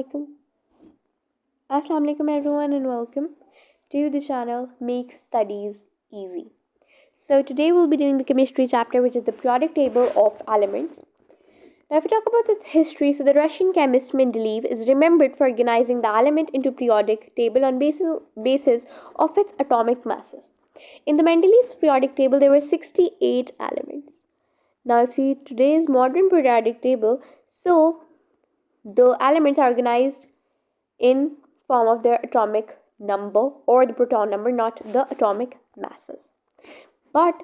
alaikum. Assalamu alaikum everyone and welcome to the channel Make Studies Easy. So today we'll be doing the chemistry chapter, which is the periodic table of elements. Now if we talk about its history, so the Russian chemist Mendeleev is remembered for organizing the element into periodic table on basis of its atomic masses. In the Mendeleev's periodic table there were 68 elements. Now if you see today's modern periodic table, so the elements are organized in form of their atomic number or the proton number, not the atomic masses. But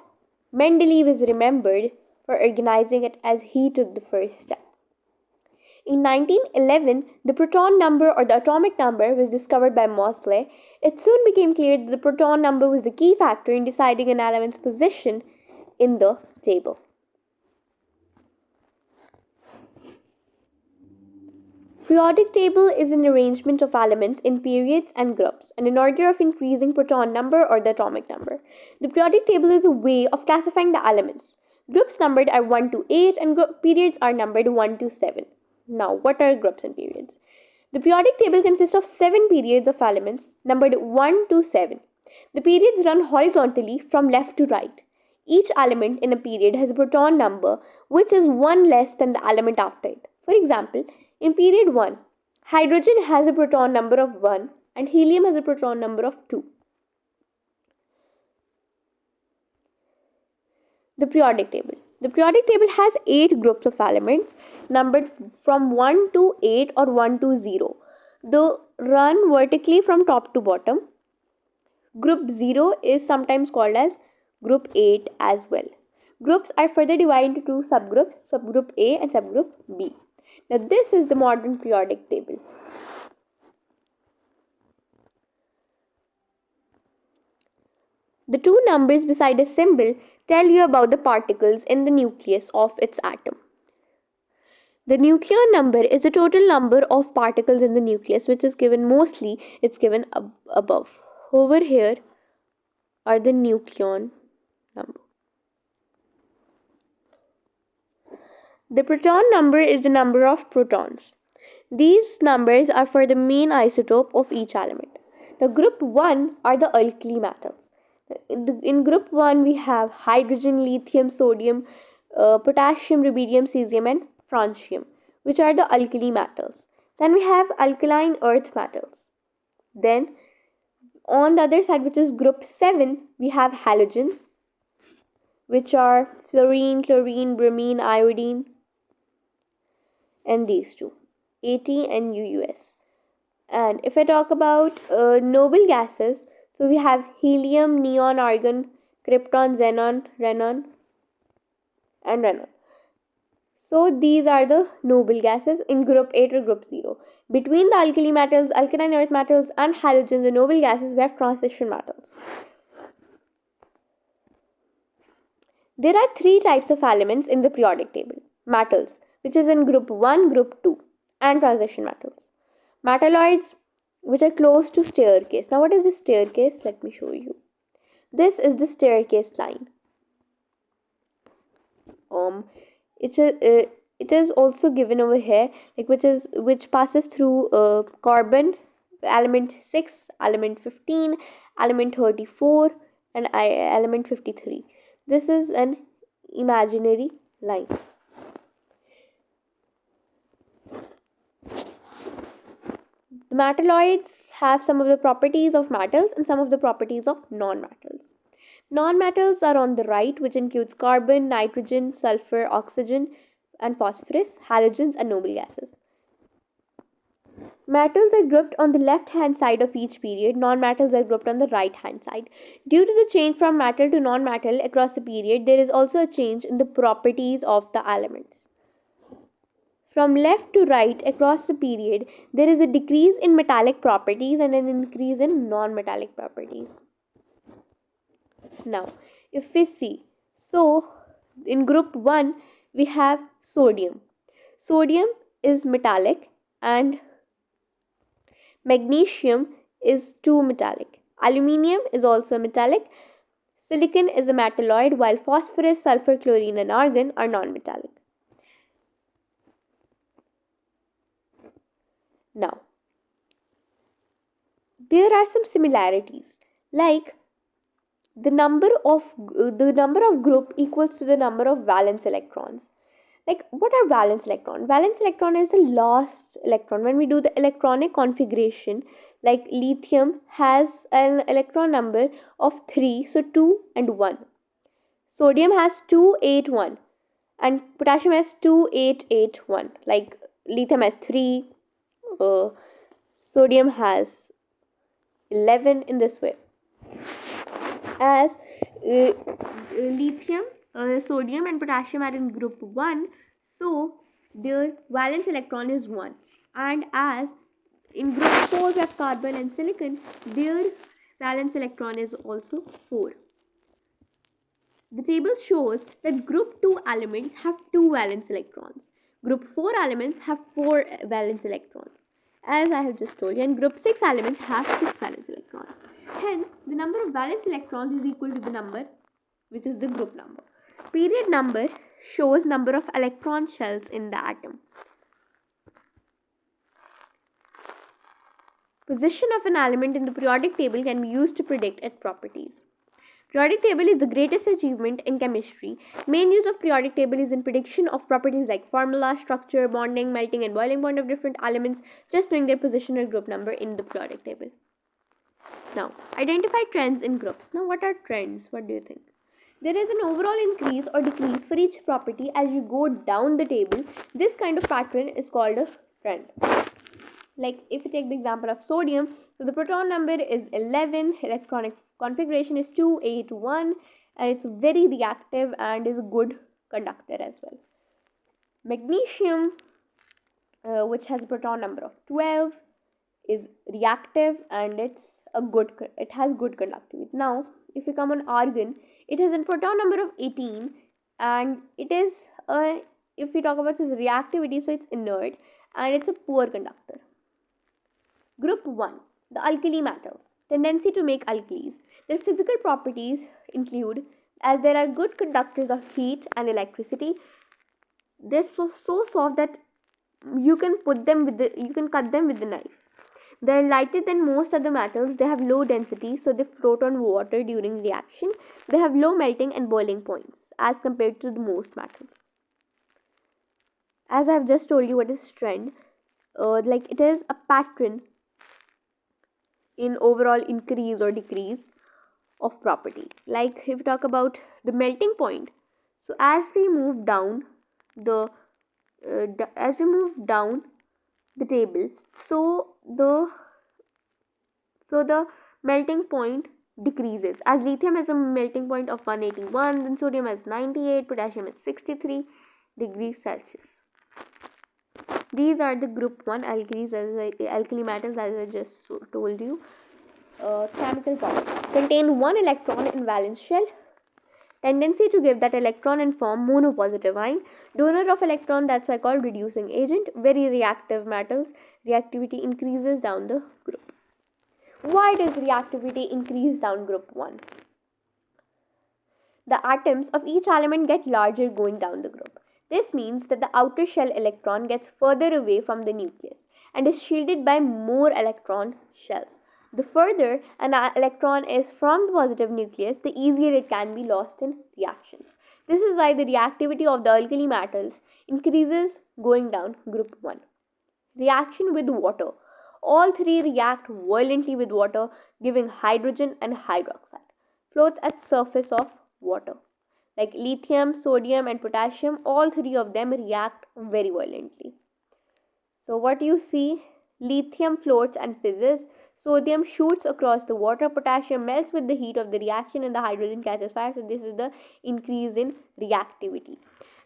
Mendeleev is remembered for organizing it as he took the first step. In 1911, the proton number or the atomic number was discovered by Moseley. It soon became clear that the proton number was the key factor in deciding an element's position in the table. Periodic table is an arrangement of elements in periods and groups and in order of increasing proton number or the atomic number. The periodic table is a way of classifying the elements. Groups numbered are 1 to 8 and periods are numbered 1 to 7. Now, what are groups and periods? The periodic table consists of 7 periods of elements numbered 1 to 7. The periods run horizontally from left to right. Each element in a period has a proton number which is 1 less than the element after it. For example, in period 1, hydrogen has a proton number of 1 and helium has a proton number of 2. The periodic table. The periodic table has 8 groups of elements numbered from 1 to 8 or 1 to 0. They run vertically from top to bottom. Group 0 is sometimes called as group 8 as well. Groups are further divided into 2 subgroups, subgroup A and subgroup B. Now this is the modern periodic table. The 2 numbers beside a symbol tell you about the particles in the nucleus of its atom. The nucleon number is the total number of particles in the nucleus, which is given mostly, it's given above. Over here are the nucleon number. The proton number is the number of protons. These numbers are for the main isotope of each element. Now, group 1 are the alkali metals. In group 1, we have hydrogen, lithium, sodium, potassium, rubidium, cesium, and francium, which are the alkali metals. Then we have alkaline earth metals. Then, on the other side, which is group 7, we have halogens, which are fluorine, chlorine, bromine, iodine, and these two, AT and UUS. And if I talk about noble gases, so we have helium, neon, argon, krypton, xenon, rhenon, and rhenon. So these are the noble gases in group 8 or group 0. Between the alkali metals, alkaline earth metals, and halogens, the noble gases, we have transition metals. There are 3 types of elements in the periodic table. Metals, which is in group 1, group 2, and transition metals. Metalloids, which are close to staircase. Now what is the staircase? Let me show you. This is the staircase line. It is also given over here, like which passes through carbon, element 6, element 15, element 34, and element 53. This is an imaginary line. The metalloids have some of the properties of metals and some of the properties of non-metals. Non-metals are on the right, which includes carbon, nitrogen, sulfur, oxygen, and phosphorus, halogens, and noble gases. Metals are grouped on the left-hand side of each period. Non-metals are grouped on the right-hand side. Due to the change from metal to non-metal across a period, there is also a change in the properties of the elements. From left to right across the period, there is a decrease in metallic properties and an increase in non-metallic properties. Now, if we see, so in group 1, we have sodium. Sodium is metallic and magnesium is too metallic. Aluminium is also metallic. Silicon is a metalloid, while phosphorus, sulfur, chlorine, and argon are non-metallic. Now, there are some similarities, like the number of group equals to the number of valence electrons. Like, what are valence electron? Valence electron is the last electron. When we do the electronic configuration, like lithium has an electron number of 3, so 2 and 1. Sodium has 281 and potassium has 2881. Like, lithium has 3, uh, sodium has 11, in this way. As lithium, sodium and potassium are in group 1, so their valence electron is 1. And as in group 4 we have carbon and silicon, their valence electron is also 4. The table shows that group 2 elements have 2 valence electrons. Group 4 elements have 4 valence electrons, as I have just told you, and group 6 elements have 6 valence electrons. Hence, the number of valence electrons is equal to the number, which is the group number. Period number shows number of electron shells in the atom. Position of an element in the periodic table can be used to predict its properties. Periodic table is the greatest achievement in chemistry. Main use of periodic table is in prediction of properties like formula, structure, bonding, melting and boiling point of different elements, just knowing their position or group number in the periodic table. Now, identify trends in groups. Now, what are trends? What do you think? There is an overall increase or decrease for each property as you go down the table. This kind of pattern is called a trend. Like, if you take the example of sodium, so the proton number is 11, electronic configuration is 281, and it's very reactive and is a good conductor as well. Magnesium, which has a proton number of 12, is reactive and it has good conductivity. Now, if you come on argon, it has a proton number of 18, and it is if we talk about its reactivity, so it's inert and it's a poor conductor. Group 1, the alkali metals. Tendency to make alkalis. Their physical properties include, as there are good conductors of heat and electricity, they're so soft that you can cut them with the knife. They're lighter than most other metals. They have low density, so they float on water during reaction. They have low melting and boiling points as compared to the most metals. As I've just told you, what is trend? Like, it is a pattern in overall increase or decrease of property. Like, if we talk about the melting point, so as we move down the table, so the melting point decreases. As lithium has a melting point of 181, then sodium has 98, potassium is 63 degrees Celsius. These are the group 1 alkali metals, as I just told you. Chemical properties. Contain 1 electron in valence shell. Tendency to give that electron and form monopositive ion. Donor of electron, that's why called reducing agent. Very reactive metals. Reactivity increases down the group. Why does reactivity increase down group 1? The atoms of each element get larger going down the group. This means that the outer shell electron gets further away from the nucleus and is shielded by more electron shells. The further an electron is from the positive nucleus, the easier it can be lost in reactions. This is why the reactivity of the alkali metals increases going down group 1. Reaction with water. All three react violently with water, giving hydrogen and hydroxide. Floats at surface of water. Like lithium, sodium and potassium, all three of them react very violently. So what you see, lithium floats and fizzes, sodium shoots across the water, potassium melts with the heat of the reaction and the hydrogen catches fire. So this is the increase in reactivity.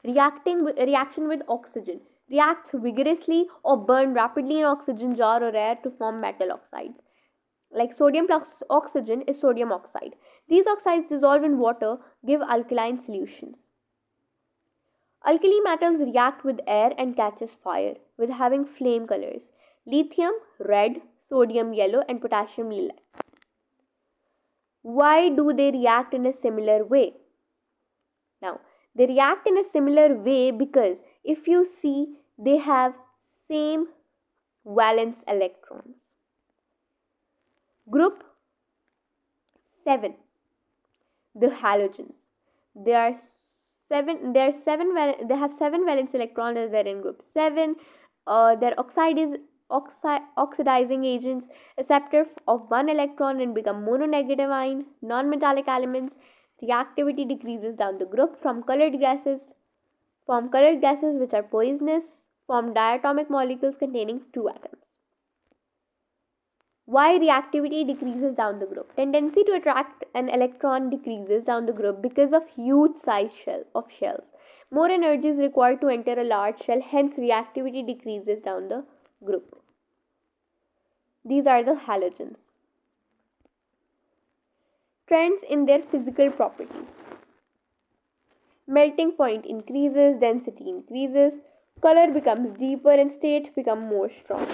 Reaction with oxygen. Reacts vigorously or burn rapidly in oxygen jar or air to form metal oxides. Like sodium plus oxygen is sodium oxide. These oxides dissolve in water, give alkaline solutions. Alkali metals react with air and catches fire, with having flame colors. Lithium red, sodium yellow and potassium lilac. Why do they react in a similar way? Now, they react in a similar way because if you see, they have same valence electrons. Group 7, the halogens. They are seven. They have 7 valence electrons as they're in group 7. They're oxidizing agents, acceptor of 1 electron and become mononegative ion. Non-metallic elements. Reactivity decreases down the group from colored gases. Form colored gases which are poisonous. Form diatomic molecules containing 2 atoms. Why reactivity decreases down the group? Tendency to attract an electron decreases down the group because of huge size of shells. More energy is required to enter a large shell, hence reactivity decreases down the group. These are the halogens. Trends in their physical properties. Melting point increases, density increases, color becomes deeper and state become more strong.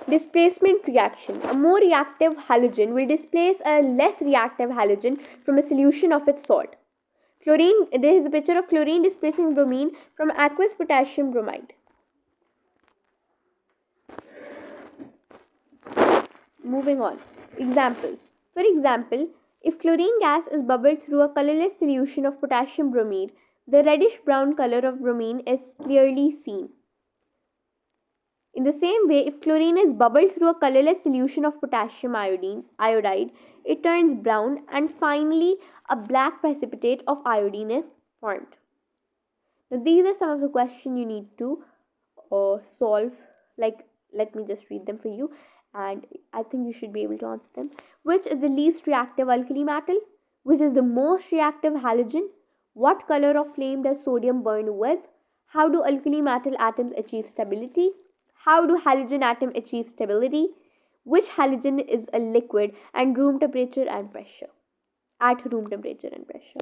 Displacement reaction. A more reactive halogen will displace a less reactive halogen from a solution of its salt. Chlorine, there is a picture of chlorine displacing bromine from aqueous potassium bromide. Moving on. Examples. For example, if chlorine gas is bubbled through a colorless solution of potassium bromide, the reddish brown color of bromine is clearly seen. In the same way, if chlorine is bubbled through a colorless solution of potassium iodide, it turns brown and finally a black precipitate of iodine is formed. Now, these are some of the questions you need to solve. Like, let me just read them for you, and I think you should be able to answer them. Which is the least reactive alkali metal? Which is the most reactive halogen? What color of flame does sodium burn with? How do alkali metal atoms achieve stability? How do halogen atoms achieve stability? Which halogen is a liquid and room temperature and pressure? At room temperature and pressure.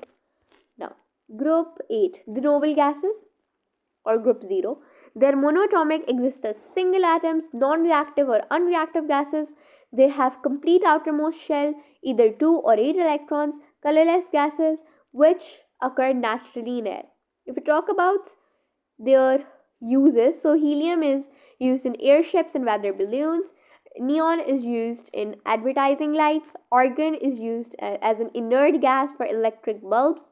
Now, group 8, the noble gases, or group 0. They're monoatomic, exist as single atoms, non-reactive or unreactive gases. They have complete outermost shell, either 2 or 8 electrons, colorless gases, which occur naturally in air. If we talk about their uses, so helium is used in airships and weather balloons. Neon is used in advertising lights. Argon is used as an inert gas for electric bulbs.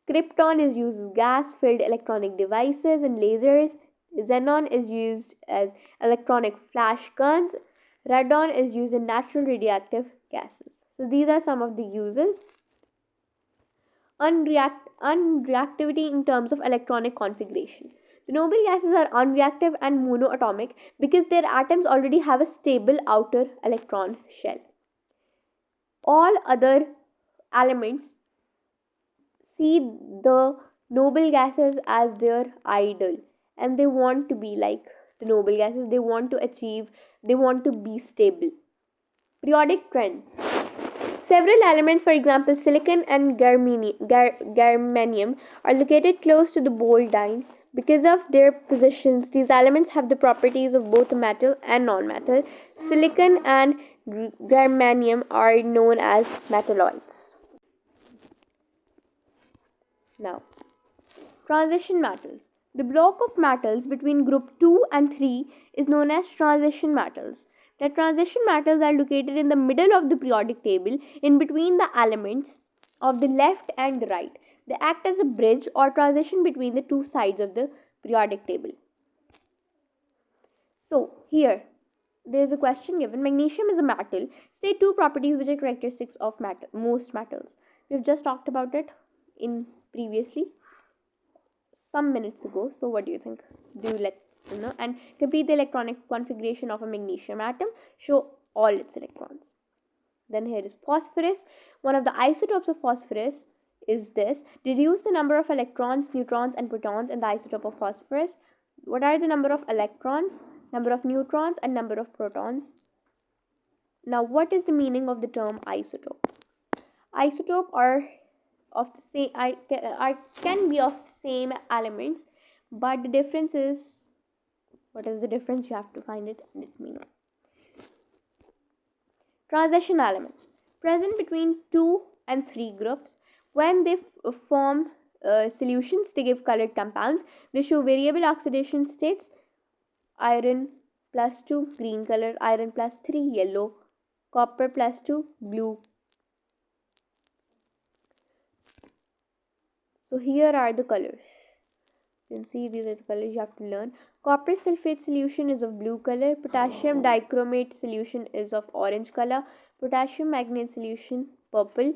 Krypton is used as gas-filled electronic devices and lasers. Xenon is used as electronic flash guns. Radon is used in natural radioactive gases. So these are some of the uses. Unreactivity in terms of electronic configuration. The noble gases are unreactive and monoatomic because their atoms already have a stable outer electron shell. All other elements see the noble gases as their idol, and they want to be like the noble gases. They want to be stable. Periodic trends. Several elements, for example silicon and germanium, are located close to the boldine. Because of their positions, these elements have the properties of both metal and non-metal. Silicon and germanium are known as metalloids. Now, transition metals. The block of metals between group 2 and 3 is known as transition metals. The transition metals are located in the middle of the periodic table, in between the elements of the left and right. They act as a bridge or transition between the two sides of the periodic table. So, here there is a question given. Magnesium is a metal. State 2 properties which are characteristics of most metals. We have just talked about it in previously some minutes ago. So what do you think? Do you let them know? And complete the electronic configuration of a magnesium atom. Show all its electrons. Then here is phosphorus. One of the isotopes of phosphorus is this. Reduce the number of electrons, neutrons and protons in the isotope of phosphorus. What are the number of electrons, number of neutrons and number of protons? Now what is the meaning of the term isotope? Isotope are of the same, can be of same elements, but the difference is, what is the difference? You have to find it. Let me know. Transition elements present between 2 and 3 groups. When they form solutions, they give colored compounds. They show variable oxidation states. Iron plus 2 green color, iron plus 3 yellow, copper plus 2 blue. So here are the colors. You can see these are the colors you have to learn. Copper sulfate solution is of blue color, potassium dichromate solution is of orange color, potassium magnate solution purple,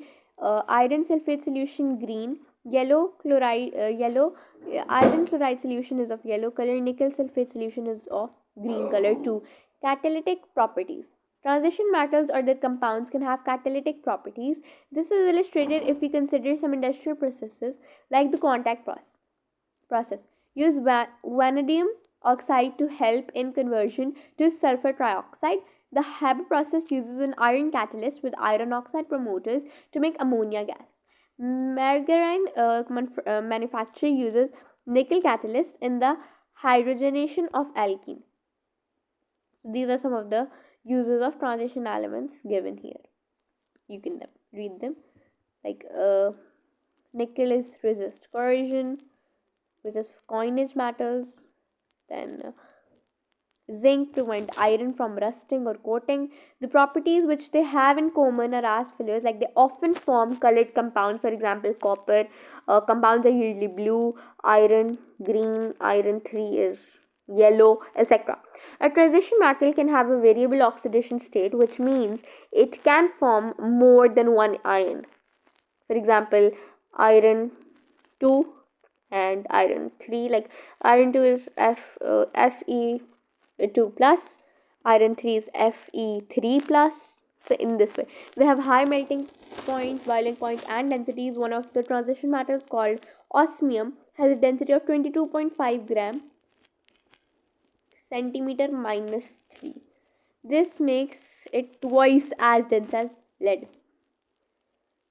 iron sulfate solution green, iron chloride solution is of yellow color, nickel sulfate solution is of green color too. Catalytic properties. Transition metals or their compounds can have catalytic properties. This is illustrated if we consider some industrial processes like the contact process. Use vanadium oxide to help in conversion to sulfur trioxide. The Haber process uses an iron catalyst with iron oxide promoters to make ammonia gas. Margarine manufacture uses nickel catalyst in the hydrogenation of alkene. So these are some of the uses of transition elements given here. You can read them. Like nickel is resist corrosion, which is coinage metals. Then zinc prevent iron from rusting or coating. The properties which they have in common are as follows: like they often form colored compounds. For example, copper compounds are usually blue, iron green, iron 3 is yellow, etc. A transition metal can have a variable oxidation state, which means it can form more than one ion. For example, iron 2 and iron 3, like iron 2 is Fe2 plus, iron 3 is Fe3 plus. So in this way they have high melting points, boiling point and densities. One of the transition metals called osmium has a density of 22.5 gram centimeter minus 3. This makes it twice as dense as lead.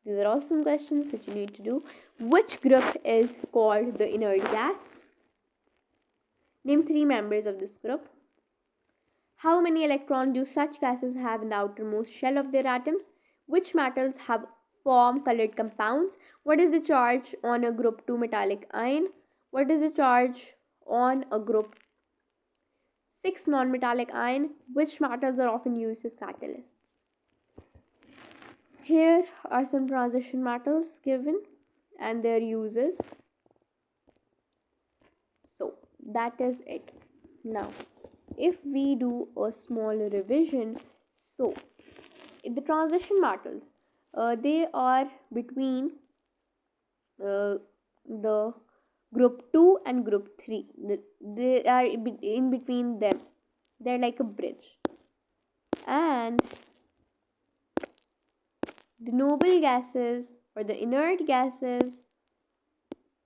These are awesome questions which you need to do. Which group is called the inert gas? Name 3 members of this group. How many electrons do such gases have in the outermost shell of their atoms? Which metals have form colored compounds? What is the charge on a group 2 metallic ion? What is the charge on a group 6 non-metallic ion? Which metals are often used as catalysts? Here are some transition metals given and their uses. So that is it. Now if we do a small revision, so the transition metals, they are between the group 2 and group 3. They are in between them, they're like a bridge. And the noble gases or the inert gases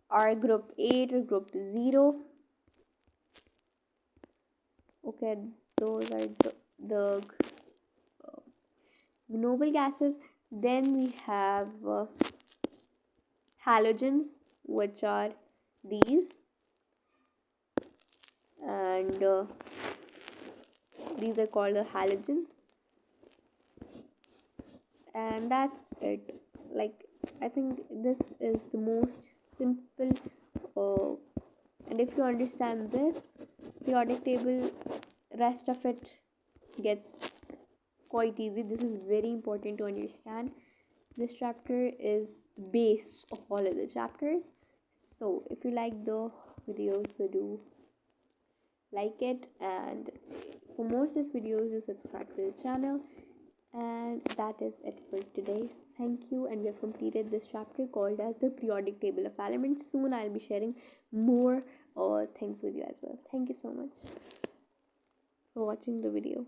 are group 8 or group 0. Okay, those are the noble gases. Then we have halogens, which are these, and these are called the halogens. And that's it. Like, I think this is the most simple, and if you understand this periodic table, rest of it gets quite easy. This is very important to understand. This chapter is the base of all of the chapters. So if you like the video, so do like it, and for more such videos you subscribe to the channel. And that is it for today. Thank you, and we have completed this chapter called as the periodic table of elements. Soon I'll be sharing more things with you as well. Thank you so much for watching the video.